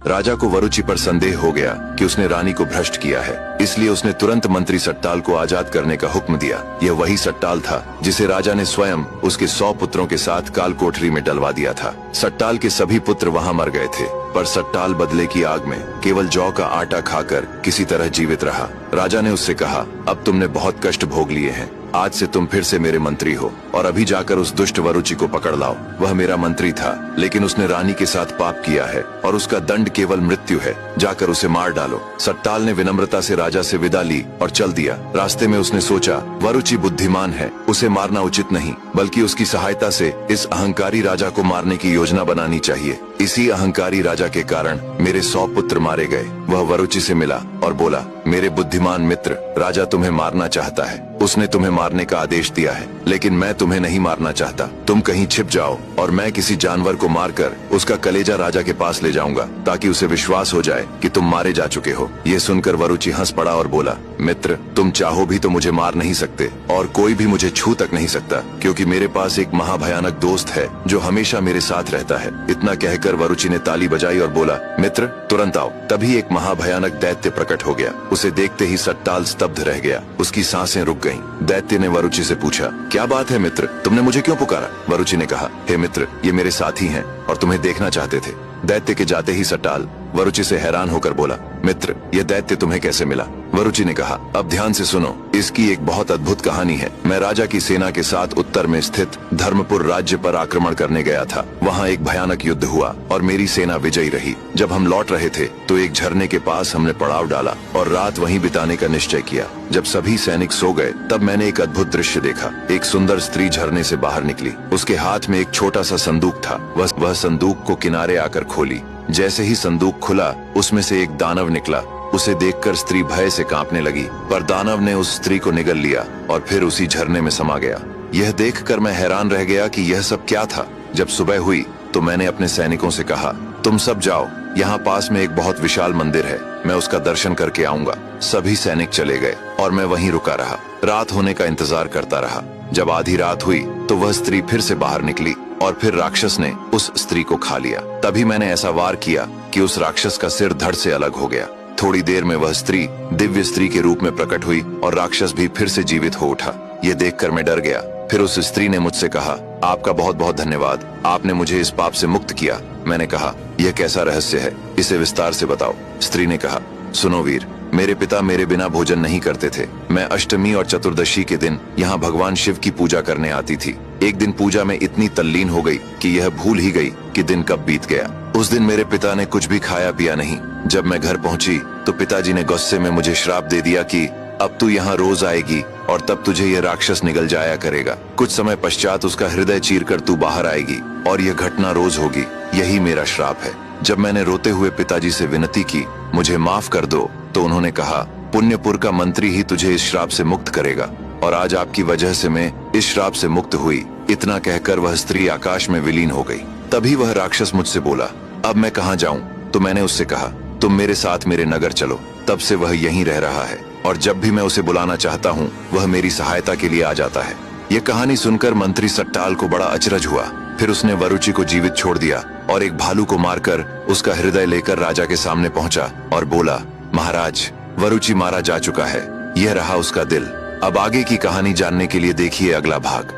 राजा को वरुचि पर संदेह हो गया कि उसने रानी को भ्रष्ट किया है, इसलिए उसने तुरंत मंत्री सट्टाल को आजाद करने का हुक्म दिया। यह वही सट्टाल था जिसे राजा ने स्वयं उसके 100 पुत्रों के साथ काल कोठरी में डलवा दिया था। सट्टाल के सभी पुत्र वहां मर गए थे, पर सट्टाल बदले की आग में केवल जौ का आटा खाकर किसी तरह जीवित रहा। राजा ने उससे कहा, अब तुमने बहुत कष्ट भोग लिए हैं, आज से तुम फिर से मेरे मंत्री हो और अभी जाकर उस दुष्ट वरुचि को पकड़ लाओ। वह मेरा मंत्री था, लेकिन उसने रानी के साथ पाप किया है और उसका दंड केवल मृत्यु है। जाकर उसे मार डालो। सट्टाल ने विनम्रता से राजा से विदा ली और चल दिया। रास्ते में उसने सोचा, वरुचि बुद्धिमान है, उसे मारना उचित नहीं, बल्कि उसकी सहायता से इस अहंकारी राजा को मारने की योजना बनानी चाहिए। इसी अहंकारी राजा के कारण मेरे 100 पुत्र मारे गए। वह वरुचि से मिला और बोला, मेरे बुद्धिमान मित्र, राजा तुम्हें मारना चाहता है। उसने तुम्हें मारने का आदेश दिया है, लेकिन मैं तुम्हें नहीं मारना चाहता। तुम कहीं छिप जाओ और मैं किसी जानवर को मारकर उसका कलेजा राजा के पास ले जाऊंगा, ताकि उसे विश्वास हो जाए कि तुम मारे जा चुके हो। ये सुनकर वरुचि हंस पड़ा और बोला, मित्र, तुम चाहो भी तो मुझे मार नहीं सकते और कोई भी मुझे छू तक नहीं सकता, क्योंकि मेरे पास एक महाभयानक दोस्त है जो हमेशा मेरे साथ रहता है। इतना कहकर वरुचि ने ताली बजाई और बोला, मित्र, तुरंत आओ। तभी एक महाभयानक दैत्य प्रकट हो गया। उसे देखते ही सट्टाल स्तब्ध रह गया, उसकी सांसें रुक गईं। दैत्य ने वरुचि से पूछा, क्या बात है मित्र, तुमने मुझे क्यों पुकारा? वरुचि ने कहा, हे मित्र, ये मेरे साथी हैं और तुम्हें देखना चाहते थे। दैत्य के जाते ही सट्टाल वरुचि से हैरान होकर बोला, मित्र, यह दैत्य तुम्हें कैसे मिला? वरुचि ने कहा, अब ध्यान से सुनो, इसकी एक बहुत अद्भुत कहानी है। मैं राजा की सेना के साथ उत्तर में स्थित धर्मपुर राज्य पर आक्रमण करने गया था। वहाँ एक भयानक युद्ध हुआ और मेरी सेना विजयी रही। जब हम लौट रहे थे तो एक झरने के पास हमने पड़ाव डाला और रात वहीं बिताने का निश्चय किया। जब सभी सैनिक सो गए तब मैंने एक अद्भुत दृश्य देखा। एक सुंदर स्त्री झरने से बाहर निकली। उसके हाथ में एक छोटा सा संदूक था। वह संदूक को किनारे आकर खोली। जैसे ही संदूक खुला, उसमें से एक दानव निकला। उसे देखकर स्त्री भय से कांपने लगी, पर दानव ने उस स्त्री को निगल लिया और फिर उसी झरने में समा गया। यह देखकर मैं हैरान रह गया कि यह सब क्या था। जब सुबह हुई तो मैंने अपने सैनिकों से कहा, तुम सब जाओ, यहाँ पास में एक बहुत विशाल मंदिर है, मैं उसका दर्शन करके आऊंगा। सभी सैनिक चले गए और मैं वहीं रुका रहा। रात होने का इंतजार करता रहा। जब आधी रात हुई तो वह स्त्री फिर से बाहर निकली और फिर राक्षस ने उस स्त्री को खा लिया। तभी मैंने ऐसा वार किया कि उस राक्षस का सिर धड़ से अलग हो गया। थोड़ी देर में वह स्त्री दिव्य स्त्री के रूप में प्रकट हुई और राक्षस भी फिर से जीवित हो उठा। ये देखकर मैं डर गया। फिर उस स्त्री ने मुझसे कहा, आपका बहुत बहुत धन्यवाद, आपने मुझे इस पाप से मुक्त किया। मैंने कहा, यह कैसा रहस्य है, इसे विस्तार से बताओ। स्त्री ने कहा, सुनो वीर, मेरे पिता मेरे बिना भोजन नहीं करते थे। मैं अष्टमी और चतुर्दशी के दिन यहाँ भगवान शिव की पूजा करने आती थी। एक दिन पूजा में इतनी तल्लीन हो गई कि यह भूल ही गई कि दिन कब बीत गया। उस दिन मेरे पिता ने कुछ भी खाया पिया नहीं। जब मैं घर पहुंची तो पिताजी ने गुस्से में मुझे श्राप दे दिया कि अब तू यहाँ रोज आएगी और तब तुझे यह राक्षस निगल जाया करेगा। कुछ समय पश्चात उसका हृदय चीरकर तू बाहर आएगी और यह घटना रोज होगी। यही मेरा श्राप है। जब मैंने रोते हुए पिताजी से विनती की, मुझे माफ कर दो, तो उन्होंने कहा, पुण्यपुर का मंत्री ही तुझे इस श्राप से मुक्त करेगा और आज आपकी वजह से मैं इस श्राप से मुक्त हुई। इतना कहकर वह स्त्री आकाश में विलीन हो गई। तभी वह राक्षस मुझसे बोला, अब मैं कहाँ जाऊं? तो मैंने उससे कहा, तुम मेरे साथ मेरे नगर चलो। तब से वह यहीं रह रहा है और जब भी मैं उसे बुलाना चाहता हूँ वह मेरी सहायता के लिए आ जाता है। ये कहानी सुनकर मंत्री सट्टाल को बड़ा अचरज हुआ। फिर उसने वरुचि को जीवित छोड़ दिया और एक भालू को मारकर उसका हृदय लेकर राजा के सामने पहुंचा और बोला, महाराज, वरुचि मारा जा चुका है, यह रहा उसका दिल। अब आगे की कहानी जानने के लिए देखिए अगला भाग।